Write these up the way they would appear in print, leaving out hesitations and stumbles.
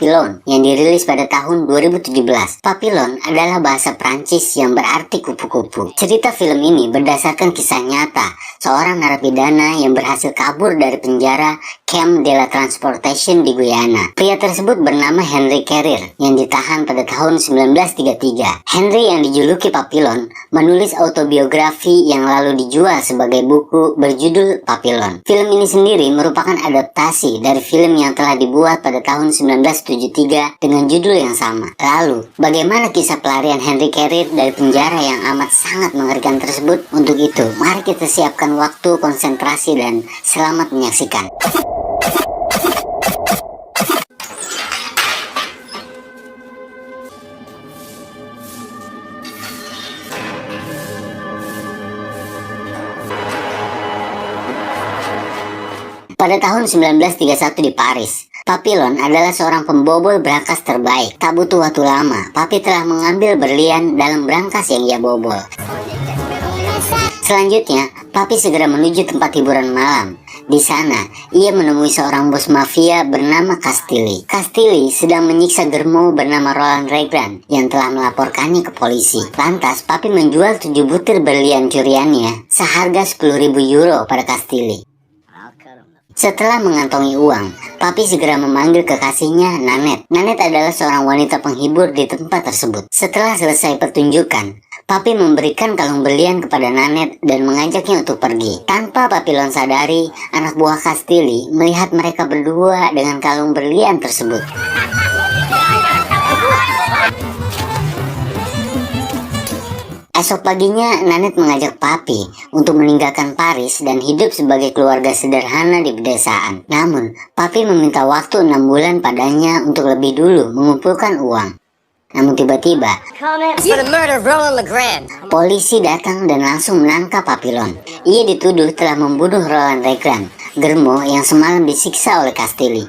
Papillon yang dirilis pada tahun 2017. Papillon adalah bahasa Prancis yang berarti kupu-kupu. Cerita film ini berdasarkan kisah nyata seorang narapidana yang berhasil kabur dari penjara Camp de la Transportation di Guyana. Pria tersebut bernama Henry Carrier yang ditahan pada tahun 1933. Henry yang dijuluki Papillon menulis autobiografi yang lalu dijual sebagai buku berjudul Papillon. Film ini sendiri merupakan adaptasi dari film yang telah dibuat pada tahun 1973 dengan judul yang sama. Lalu, bagaimana kisah pelarian Henry Carrier dari penjara yang amat sangat mengerikan tersebut? Untuk itu, mari kita siapkan waktu, konsentrasi, dan selamat menyaksikan. Pada tahun 1931 di Paris, Papillon adalah seorang pembobol brankas terbaik. Tak butuh waktu lama, Papi telah mengambil berlian dalam brankas yang ia bobol. Selanjutnya, Papi segera menuju tempat hiburan malam. Di sana, ia menemui seorang bos mafia bernama Castelli. Castelli sedang menyiksa germo bernama Roland Legrand yang telah melaporkannya ke polisi. Lantas, Papi menjual 7 butir berlian curiannya seharga 10.000 euro pada Castelli. Setelah mengantongi uang, Papi segera memanggil kekasihnya, Nanette. Nanette adalah seorang wanita penghibur di tempat tersebut. Setelah selesai pertunjukan, Papi memberikan kalung berlian kepada Nanette dan mengajaknya untuk pergi. Tanpa Papillon sadari, anak buah Castelli melihat mereka berdua dengan kalung berlian tersebut. Esok paginya, Nanette mengajak Papi untuk meninggalkan Paris dan hidup sebagai keluarga sederhana di pedesaan. Namun, Papi meminta waktu 6 bulan padanya untuk lebih dulu mengumpulkan uang. Namun tiba-tiba, polisi datang dan langsung menangkap Papillon. Ia dituduh telah membunuh Roland Legrand, germo yang semalam disiksa oleh Castelli.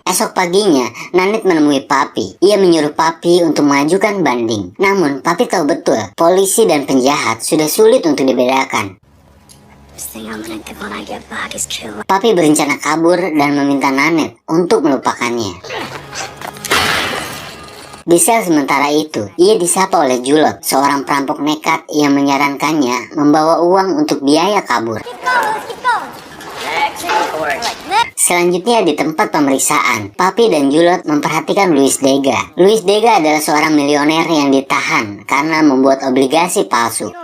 Esok paginya, Nanette menemui Papi. Ia menyuruh Papi untuk mengajukan banding. Namun, Papi tahu betul, polisi dan penjahat sudah sulit untuk dibedakan. Papi berencana kabur dan meminta Nanette untuk melupakannya. Di sel sementara itu, ia disapa oleh Julot, seorang perampok nekat yang menyarankannya membawa uang untuk biaya kabur. Selanjutnya di tempat pemeriksaan, Papi dan Julot memperhatikan Louis Degas. Louis Degas adalah seorang milioner yang ditahan karena membuat obligasi palsu.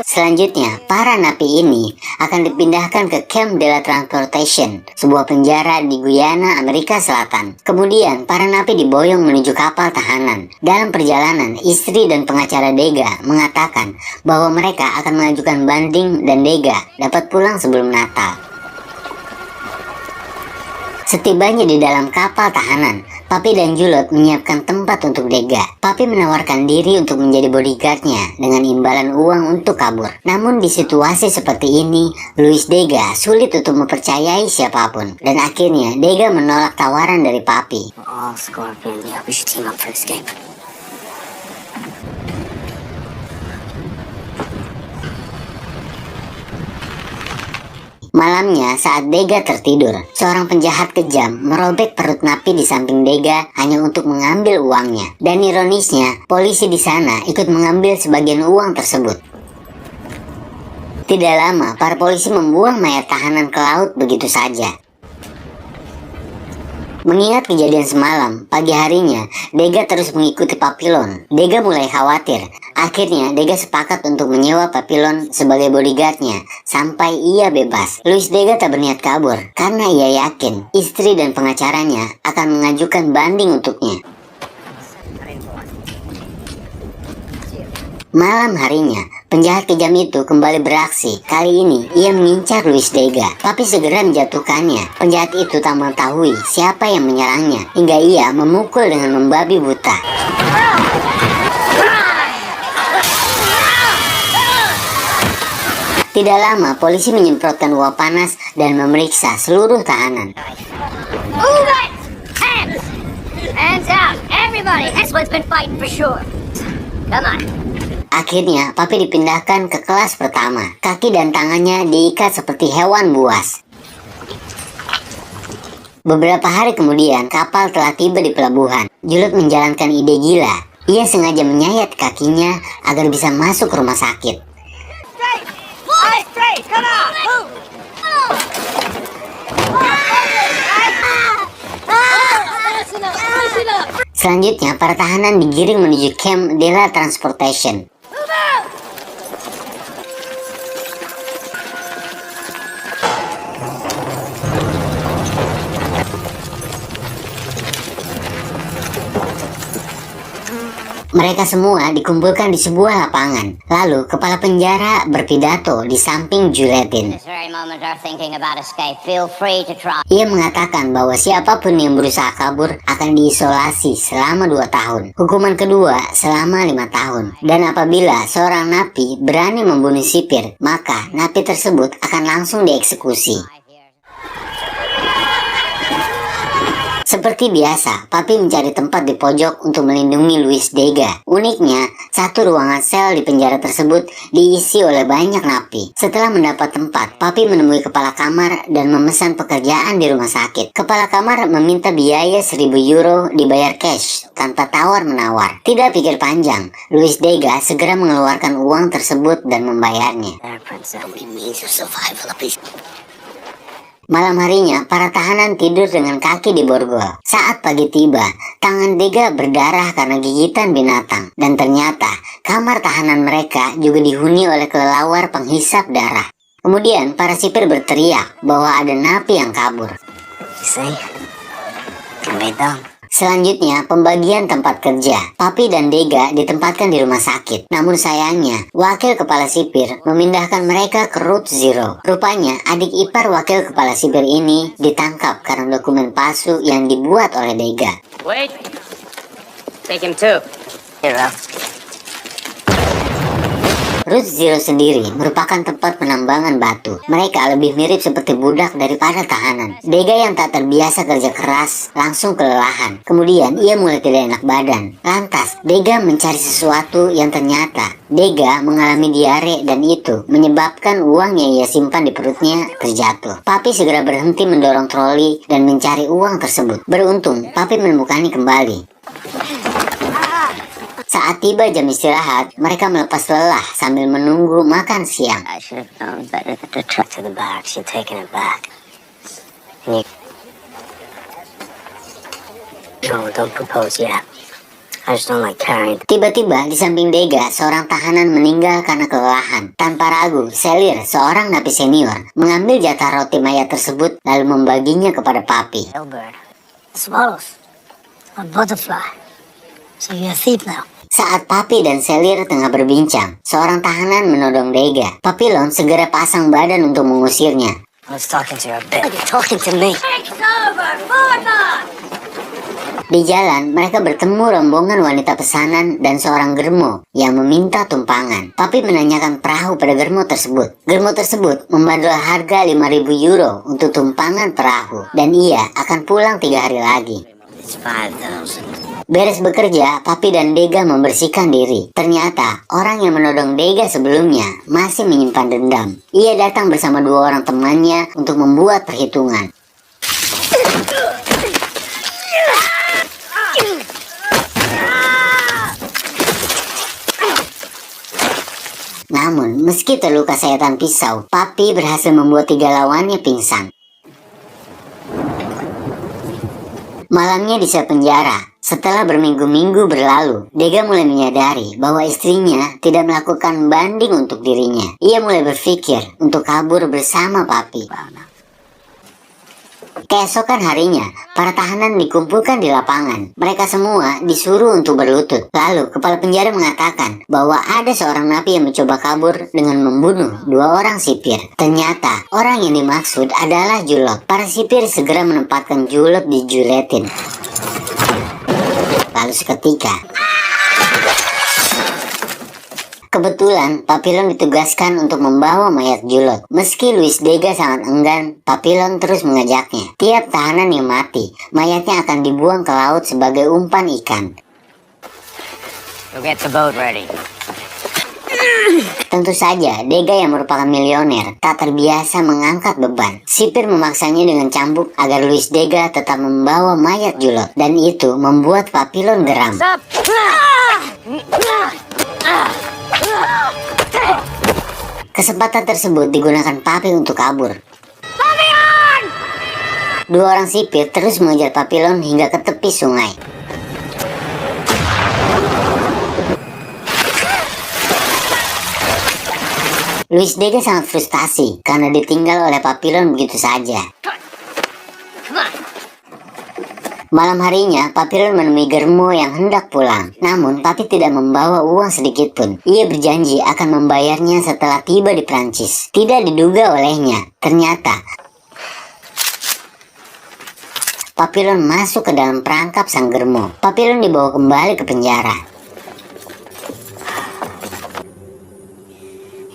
Selanjutnya, para napi ini akan dipindahkan ke Camp de la Transportation, sebuah penjara di Guyana, Amerika Selatan. Kemudian, para napi diboyong menuju kapal tahanan. Dalam perjalanan, istri dan pengacara Degas mengatakan bahwa mereka akan mengajukan banding dan Degas dapat pulang sebelum Natal. Setibanya di dalam kapal tahanan, Papi dan Julot menyiapkan tempat untuk Degas. Papi menawarkan diri untuk menjadi bodyguardnya dengan imbalan uang untuk kabur. Namun di situasi seperti ini, Louis Degas sulit untuk mempercayai siapapun. Dan akhirnya Degas menolak tawaran dari Papi. Malamnya saat Degas tertidur, seorang penjahat kejam merobek perut napi di samping Degas hanya untuk mengambil uangnya. Dan ironisnya, polisi di sana ikut mengambil sebagian uang tersebut. Tidak lama, para polisi membuang mayat tahanan ke laut begitu saja. Mengingat kejadian semalam, pagi harinya, Degas terus mengikuti Papillon. Degas mulai khawatir. Akhirnya, Degas sepakat untuk menyewa Papillon sebagai bodyguardnya sampai ia bebas. Louis Degas tak berniat kabur karena ia yakin istri dan pengacaranya akan mengajukan banding untuknya. Malam harinya, penjahat kejam itu kembali beraksi. Kali ini, ia mengincar Louis Degas. Papi segera menjatuhkannya. Penjahat itu tak mengetahui siapa yang menyerangnya, hingga ia memukul dengan membabi buta. Tidak lama, polisi menyemprotkan uap panas dan memeriksa seluruh tahanan. Hands out, everybody. That's what's been fighting for sure. Come on. Akhirnya, Papi dipindahkan ke kelas pertama. Kaki dan tangannya diikat seperti hewan buas. Beberapa hari kemudian, kapal telah tiba di pelabuhan. Julep menjalankan ide gila. Ia sengaja menyayat kakinya agar bisa masuk ke rumah sakit. Selanjutnya, para tahanan digiring menuju Camp de la Transportation. Mereka semua dikumpulkan di sebuah lapangan. Lalu, kepala penjara berpidato di samping Juletin. Ia mengatakan bahwa siapapun yang berusaha kabur akan diisolasi selama 2 tahun. Hukuman kedua selama 5 tahun. Dan apabila seorang napi berani membunuh sipir, maka napi tersebut akan langsung dieksekusi. Seperti biasa, Papi mencari tempat di pojok untuk melindungi Luis Dega. Uniknya, satu ruangan sel di penjara tersebut diisi oleh banyak napi. Setelah mendapat tempat, Papi menemui kepala kamar dan memesan pekerjaan di rumah sakit. Kepala kamar meminta biaya 1.000 euro dibayar cash, tanpa tawar-menawar. Tidak pikir panjang, Luis Dega segera mengeluarkan uang tersebut dan membayarnya. Malam harinya, para tahanan tidur dengan kaki di borgol. Saat pagi tiba, tangan Dega berdarah karena gigitan binatang. Dan ternyata, kamar tahanan mereka juga dihuni oleh kelelawar penghisap darah. Kemudian, para sipir berteriak bahwa ada napi yang kabur. Selanjutnya, pembagian tempat kerja. Papi dan Dega ditempatkan di rumah sakit. Namun sayangnya, wakil kepala sipir memindahkan mereka ke Route Zero. Rupanya, adik ipar wakil kepala sipir ini ditangkap karena dokumen palsu yang dibuat oleh Dega. Wait. Take him too. Here, Route Zero sendiri merupakan tempat penambangan batu. Mereka lebih mirip seperti budak daripada tahanan. Dega yang tak terbiasa kerja keras langsung kelelahan. Kemudian ia mulai tidak enak badan. Lantas, Dega mencari sesuatu yang ternyata Dega mengalami diare dan itu menyebabkan uang yang ia simpan di perutnya terjatuh. Papi segera berhenti mendorong troli dan mencari uang tersebut. Beruntung, Papi menemukannya kembali. Saat tiba jam istirahat, mereka melepas lelah sambil menunggu makan siang. Tiba-tiba di samping Dega, seorang tahanan meninggal karena kelelahan. Tanpa ragu, Selir, seorang napi senior, mengambil jatah roti mayat tersebut lalu membaginya kepada Papi. Saat Papi dan Selir tengah berbincang, seorang tahanan menodong Dega. Papillon segera pasang badan untuk mengusirnya. Di jalan, mereka bertemu rombongan wanita pesanan dan seorang germo yang meminta tumpangan. Papi menanyakan perahu pada germo tersebut. Germo tersebut membandrol harga 5.000 euro untuk tumpangan perahu, dan ia akan pulang 3 hari lagi. Beres bekerja, Papi dan Dega membersihkan diri. Ternyata, orang yang menodong Dega sebelumnya masih menyimpan dendam. Ia datang bersama 2 orang temannya untuk membuat perhitungan. Namun, meski terluka sayatan pisau, Papi berhasil membuat 3 lawannya pingsan. Malamnya di sel penjara, setelah berminggu-minggu berlalu, Dega mulai menyadari bahwa istrinya tidak melakukan banding untuk dirinya. Ia mulai berpikir untuk kabur bersama Papi. Keesokan harinya, para tahanan dikumpulkan di lapangan. Mereka semua disuruh untuk berlutut. Lalu, kepala penjara mengatakan bahwa ada seorang napi yang mencoba kabur dengan membunuh 2 orang sipir. Ternyata, orang yang dimaksud adalah Julep. Para sipir segera menempatkan Julep di Juletin. Lalu seketika, kebetulan Papillon ditugaskan untuk membawa mayat Julep. Meski Luis Dega sangat enggan, Papillon terus mengajaknya. Tiap tahanan yang mati, mayatnya akan dibuang ke laut sebagai umpan ikan. Go get the boat ready. Tentu saja, Dega yang merupakan milioner tak terbiasa mengangkat beban. Sipir memaksanya dengan cambuk agar Luis Dega tetap membawa mayat Julot, dan itu membuat Papillon geram. Stop! Kesempatan tersebut digunakan Papi untuk kabur. Papillon! Dua orang sipir terus mengejar Papillon hingga ke tepi sungai. Luis Dega sangat frustasi karena ditinggal oleh Papillon begitu saja. Come on. Malam harinya, Papillon menemui Germo yang hendak pulang. Namun, Papi tidak membawa uang sedikit pun. Ia berjanji akan membayarnya setelah tiba di Prancis. Tidak diduga olehnya, ternyata Papillon masuk ke dalam perangkap sang Germo. Papillon dibawa kembali ke penjara.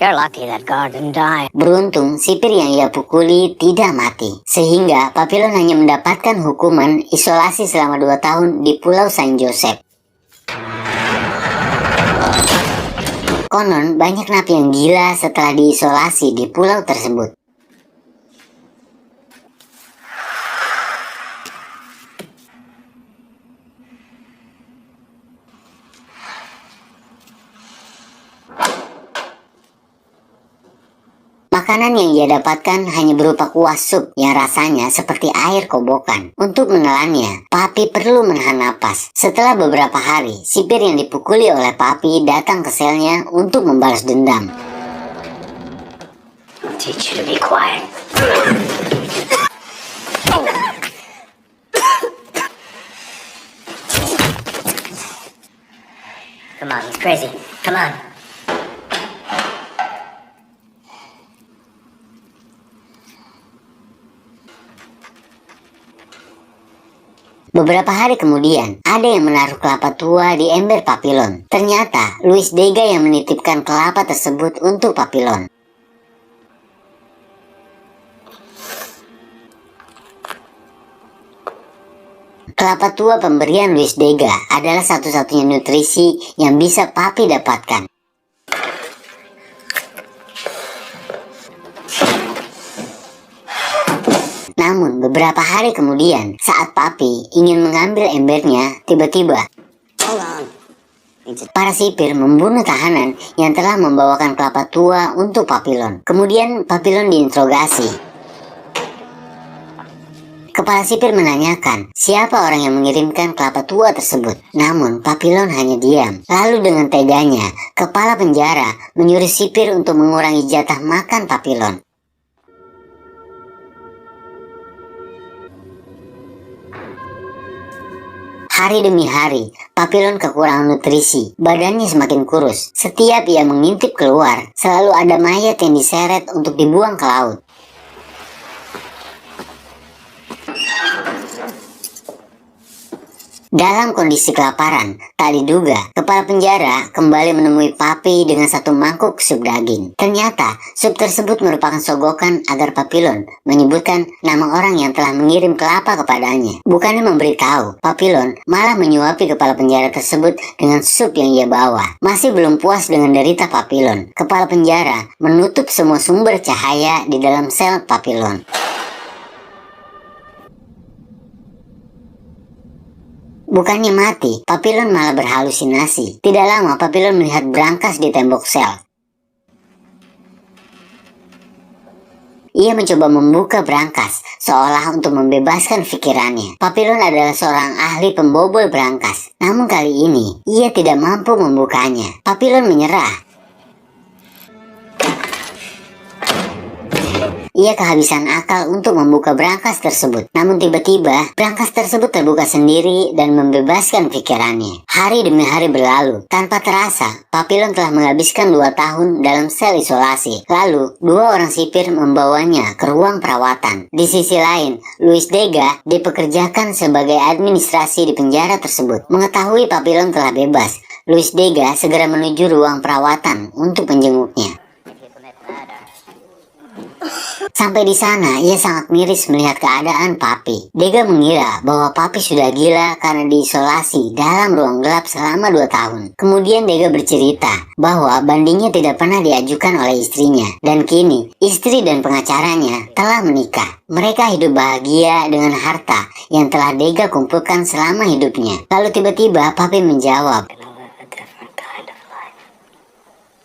You're lucky that guard didn't die. Beruntung, sipir yang ia pukuli tidak mati. Sehingga Papillon hanya mendapatkan hukuman isolasi selama 2 tahun di Pulau Saint Joseph. Konon, banyak napi yang gila setelah diisolasi di pulau tersebut. Makanan yang ia dapatkan hanya berupa kuah sup yang rasanya seperti air kobokan. Untuk menelannya, Papi perlu menahan napas. Setelah beberapa hari, sipir yang dipukuli oleh Papi datang ke selnya untuk membalas dendam. I'll teach you to be quiet. Come on, he's crazy. Come on. Beberapa hari kemudian, ada yang menaruh kelapa tua di ember Papillon. Ternyata, Luis Dega yang menitipkan kelapa tersebut untuk Papillon. Kelapa tua pemberian Luis Dega adalah satu-satunya nutrisi yang bisa Papi dapatkan. Namun, beberapa hari kemudian, saat Papi ingin mengambil embernya, tiba-tiba para sipir membunuh tahanan yang telah membawakan kelapa tua untuk Papillon. Kemudian, Papillon diinterogasi. Kepala sipir menanyakan siapa orang yang mengirimkan kelapa tua tersebut. Namun, Papillon hanya diam. Lalu dengan teganya, kepala penjara menyuruh sipir untuk mengurangi jatah makan Papillon. Hari demi hari, Papillon kekurangan nutrisi. Badannya semakin kurus. Setiap ia mengintip keluar, selalu ada mayat yang diseret untuk dibuang ke laut. Dalam kondisi kelaparan, tak diduga, kepala penjara kembali menemui Papi dengan satu mangkuk sup daging. Ternyata, sup tersebut merupakan sogokan agar Papillon menyebutkan nama orang yang telah mengirim kelapa kepadanya. Bukannya memberitahu, Papillon malah menyuapi kepala penjara tersebut dengan sup yang ia bawa. Masih belum puas dengan derita Papillon, kepala penjara menutup semua sumber cahaya di dalam sel Papillon. Bukannya mati, Papillon malah berhalusinasi. Tidak lama, Papillon melihat brankas di tembok sel. Ia mencoba membuka brankas, seolah untuk membebaskan pikirannya. Papillon adalah seorang ahli pembobol brankas. Namun kali ini, ia tidak mampu membukanya. Papillon menyerah. Ia kehabisan akal untuk membuka brankas tersebut. Namun tiba-tiba, brankas tersebut terbuka sendiri dan membebaskan pikirannya. Hari demi hari berlalu. Tanpa terasa, Papillon telah menghabiskan 2 tahun dalam sel isolasi. Lalu, 2 orang sipir membawanya ke ruang perawatan. Di sisi lain, Luis Dega dipekerjakan sebagai administrasi di penjara tersebut. Mengetahui Papillon telah bebas, Luis Dega segera menuju ruang perawatan untuk menjenguknya. Sampai di sana, ia sangat miris melihat keadaan Papi. Dega mengira bahwa Papi sudah gila karena diisolasi dalam ruang gelap selama 2 tahun. Kemudian Dega bercerita bahwa bandingnya tidak pernah diajukan oleh istrinya. Dan kini, istri dan pengacaranya telah menikah. Mereka hidup bahagia dengan harta yang telah Dega kumpulkan selama hidupnya. Lalu tiba-tiba Papi menjawab,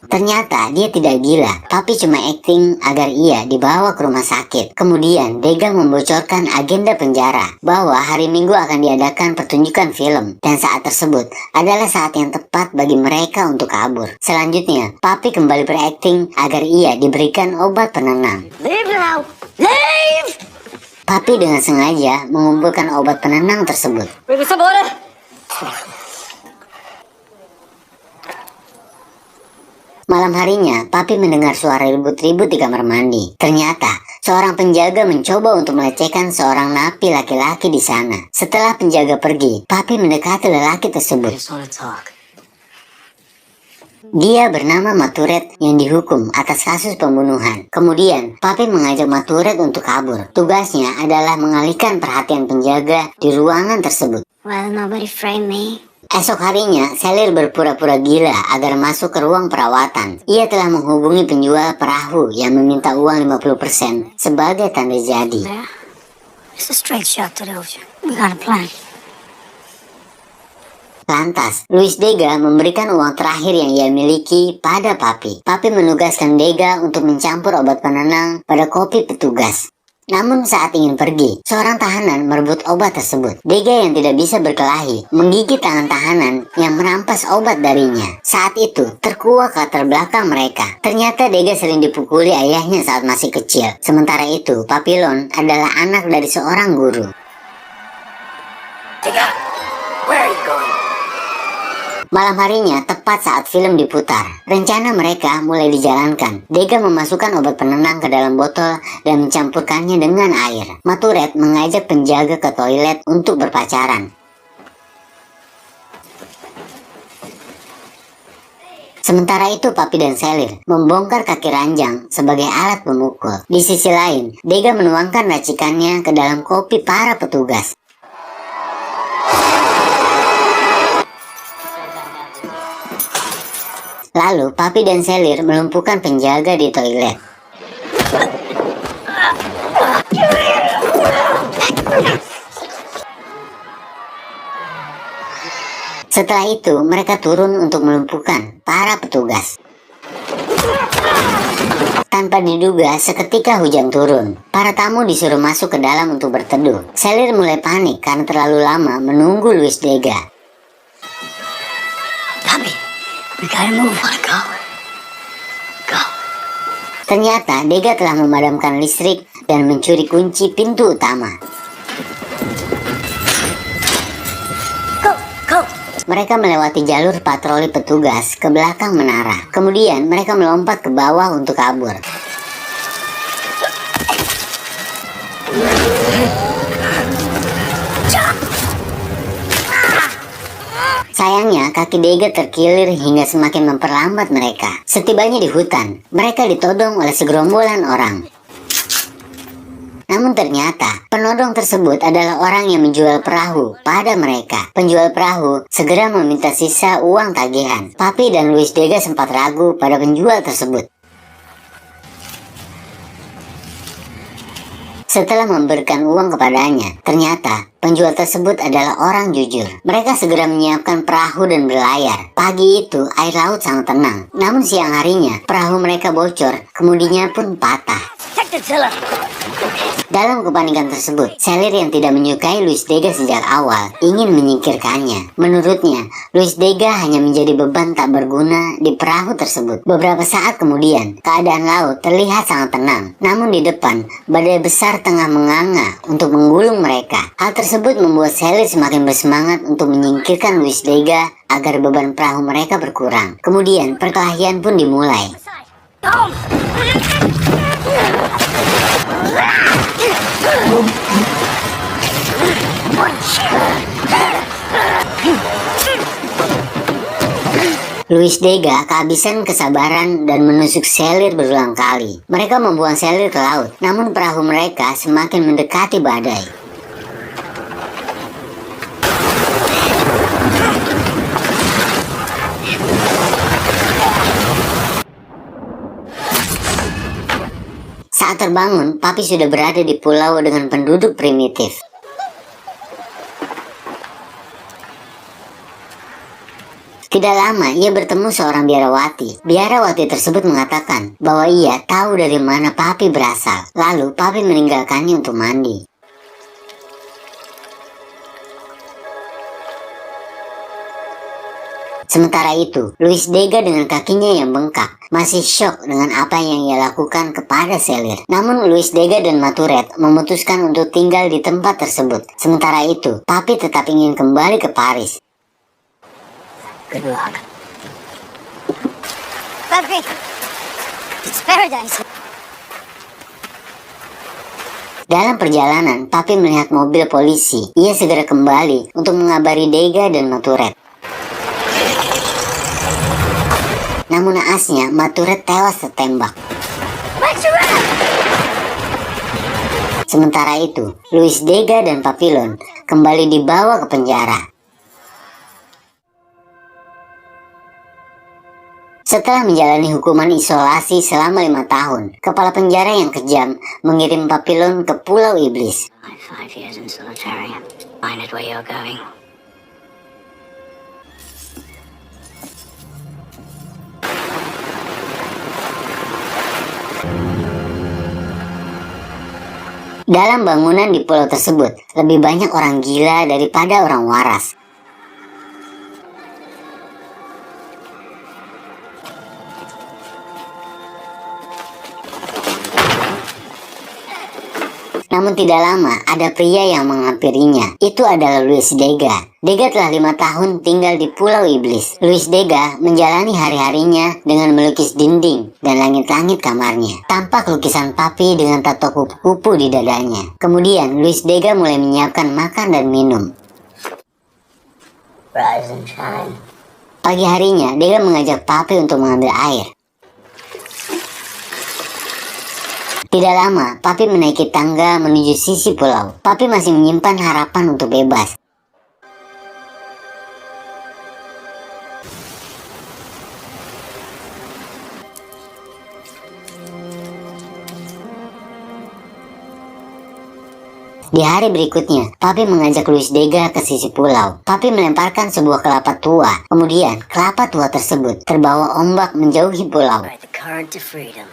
ternyata dia tidak gila, Papi cuma acting agar ia dibawa ke rumah sakit. Kemudian Dega membocorkan agenda penjara bahwa hari Minggu akan diadakan pertunjukan film, dan saat tersebut adalah saat yang tepat bagi mereka untuk kabur. Selanjutnya, Papi kembali berakting agar ia diberikan obat penenang. Leave now! Leave! Papi dengan sengaja mengumpulkan obat penenang tersebut. Bring me some water! Malam harinya, Papi mendengar suara ribut-ribut di kamar mandi. Ternyata, seorang penjaga mencoba untuk melecehkan seorang napi laki-laki di sana. Setelah penjaga pergi, Papi mendekati lelaki tersebut. Dia bernama Maturet yang dihukum atas kasus pembunuhan. Kemudian, Papi mengajak Maturet untuk kabur. Tugasnya adalah mengalihkan perhatian penjaga di ruangan tersebut. Well, nobody framed me. Esok harinya, Selir berpura-pura gila agar masuk ke ruang perawatan. Ia telah menghubungi penjual perahu yang meminta uang 50% sebagai tanda jadi. There. It's a straight shot to the ocean. We got a plan. Lantas, Luis Dega memberikan uang terakhir yang ia miliki pada Papi. Papi menugaskan Dega untuk mencampur obat penenang pada kopi petugas. Namun saat ingin pergi, seorang tahanan merebut obat tersebut. Dega yang tidak bisa berkelahi menggigit tangan tahanan yang merampas obat darinya. Saat itu, terkuak latar belakang mereka. Ternyata Dega sering dipukuli ayahnya saat masih kecil. Sementara itu, Papillon adalah anak dari seorang guru. Dega, where are you going? Malam harinya, tepat saat film diputar, rencana mereka mulai dijalankan. Dega memasukkan obat penenang ke dalam botol dan mencampurkannya dengan air. Maturet mengajak penjaga ke toilet untuk berpacaran. Sementara itu, Papi dan Selir membongkar kaki ranjang sebagai alat pemukul. Di sisi lain, Dega menuangkan racikannya ke dalam kopi para petugas. Lalu, Papi dan Selir melumpuhkan penjaga di toilet. Setelah itu, mereka turun untuk melumpuhkan para petugas. Tanpa diduga, seketika hujan turun. Para tamu disuruh masuk ke dalam untuk berteduh. Selir mulai panik karena terlalu lama menunggu Luis Dega. We gotta move. Go. Go. Ternyata Dega telah memadamkan listrik dan mencuri kunci pintu utama. Go. Mereka melewati jalur patroli petugas ke belakang menara. Kemudian mereka melompat ke bawah untuk kabur. Sayangnya, kaki Dega terkilir hingga semakin memperlambat mereka. Setibanya di hutan, mereka ditodong oleh segerombolan orang. Namun ternyata, penodong tersebut adalah orang yang menjual perahu pada mereka. Penjual perahu segera meminta sisa uang tagihan. Papi dan Luis Dega sempat ragu pada penjual tersebut. Setelah memberikan uang kepadanya, ternyata penjual tersebut adalah orang jujur. Mereka segera menyiapkan perahu dan berlayar. Pagi itu, air laut sangat tenang. Namun siang harinya, perahu mereka bocor, kemudinya pun patah. Dalam kepanikan tersebut, Selir yang tidak menyukai Luis Dega sejak awal ingin menyingkirkannya. Menurutnya, Luis Dega hanya menjadi beban tak berguna di perahu tersebut. Beberapa saat kemudian, keadaan laut terlihat sangat tenang. Namun di depan, badai besar tengah menganga untuk menggulung mereka. Hal tersebut membuat Selir semakin bersemangat untuk menyingkirkan Luis Dega agar beban perahu mereka berkurang. Kemudian, perkelahian pun dimulai. Luis Dega kehabisan kesabaran dan menusuk selir berulang kali. Mereka membuang selir ke laut, namun perahu mereka semakin mendekati badai. Saat terbangun, Papi sudah berada di pulau dengan penduduk primitif. Tidak lama, ia bertemu seorang biarawati. Biarawati tersebut mengatakan bahwa ia tahu dari mana Papi berasal. Lalu, Papi meninggalkannya untuk mandi. Sementara itu, Luis Dega dengan kakinya yang bengkak masih syok dengan apa yang ia lakukan kepada selir. Namun Luis Dega dan Maturet memutuskan untuk tinggal di tempat tersebut. Sementara itu, Papi tetap ingin kembali ke Paris. Good luck. Papi, it's paradise. Dalam perjalanan, Papi melihat mobil polisi. Ia segera kembali untuk mengabari Dega dan Maturet. Namun naasnya, Maturet tewas tertembak. Sementara itu, Luis Dega dan Papillon kembali dibawa ke penjara. Setelah menjalani hukuman isolasi selama 5 tahun, kepala penjara yang kejam mengirim Papillon ke Pulau Iblis. 5 years in solitary. Find it where you're going. Dalam bangunan di pulau tersebut, lebih banyak orang gila daripada orang waras. Namun tidak lama, ada pria yang menghampirinya. Itu adalah Luis Dega. Dega telah 5 tahun tinggal di Pulau Iblis. Luis Dega menjalani hari-harinya dengan melukis dinding dan langit-langit kamarnya. Tampak lukisan Papi dengan tato kupu-kupu di dadanya. Kemudian, Luis Dega mulai menyiapkan makan dan minum. Rise and shine. Pagi harinya, Dega mengajak Papi untuk mengambil air. Tidak lama, Papi menaiki tangga menuju sisi pulau. Papi masih menyimpan harapan untuk bebas. Di hari berikutnya, Papi mengajak Luis Dega ke sisi pulau. Papi melemparkan sebuah kelapa tua. Kemudian, kelapa tua tersebut terbawa ombak menjauhi pulau. Ride the current to freedom.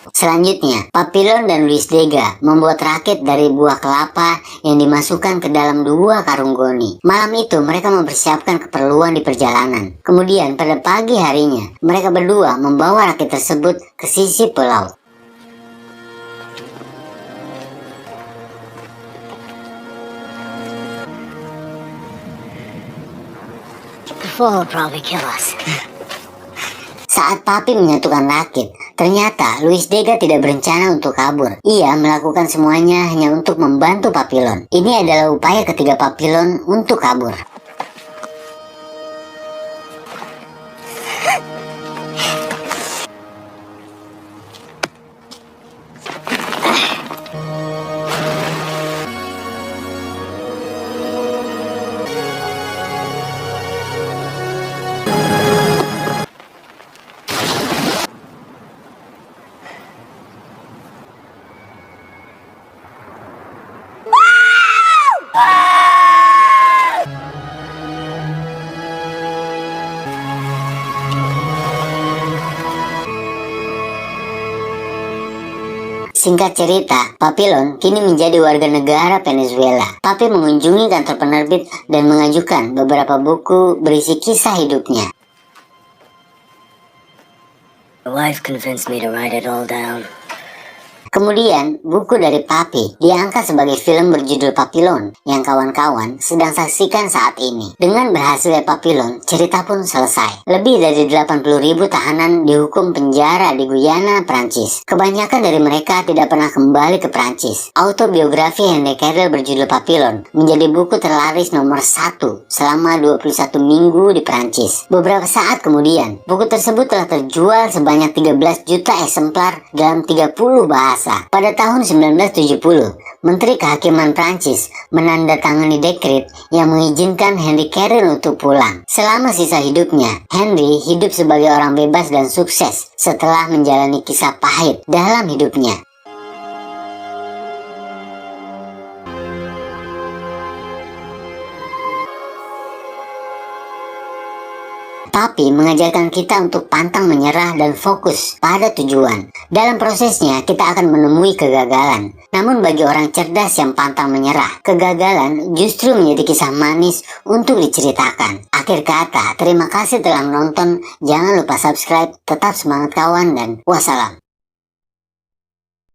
Selanjutnya, Papillon dan Luis Dega membuat rakit dari buah kelapa yang dimasukkan ke dalam 2 karung goni. Malam itu, mereka mempersiapkan keperluan di perjalanan. Kemudian, pada pagi harinya, mereka berdua membawa rakit tersebut ke sisi pulau. The fall will probably kill us. Saat Papi menyatukan rakit, ternyata Luis Dega tidak berencana untuk kabur. Ia melakukan semuanya hanya untuk membantu Papillon. Ini adalah upaya ketiga Papillon untuk kabur. Singkat cerita, Papillon kini menjadi warga negara Venezuela. Papi mengunjungi kantor penerbit dan mengajukan beberapa buku berisi kisah hidupnya. My wife convinced me to write it all down. Kemudian, buku dari Papi diangkat sebagai film berjudul Papillon yang kawan-kawan sedang saksikan saat ini. Dengan berhasilnya Papillon, cerita pun selesai. Lebih dari 80.000 tahanan dihukum penjara di Guyana, Prancis. Kebanyakan dari mereka tidak pernah kembali ke Prancis. Autobiografi Henry Cavill berjudul Papillon menjadi buku terlaris nomor 1 selama 21 minggu di Prancis. Beberapa saat kemudian, buku tersebut telah terjual sebanyak 13 juta eksemplar dalam 30 bahasa. Pada tahun 1970, Menteri Kehakiman Prancis menandatangani dekret yang mengizinkan Henry Cavill untuk pulang. Selama sisa hidupnya, Henry hidup sebagai orang bebas dan sukses setelah menjalani kisah pahit dalam hidupnya. Papi mengajarkan kita untuk pantang menyerah dan fokus pada tujuan. Dalam prosesnya, kita akan menemui kegagalan. Namun bagi orang cerdas yang pantang menyerah, kegagalan justru menjadi kisah manis untuk diceritakan. Akhir kata, terima kasih telah menonton. Jangan lupa subscribe, tetap semangat kawan, dan wassalam.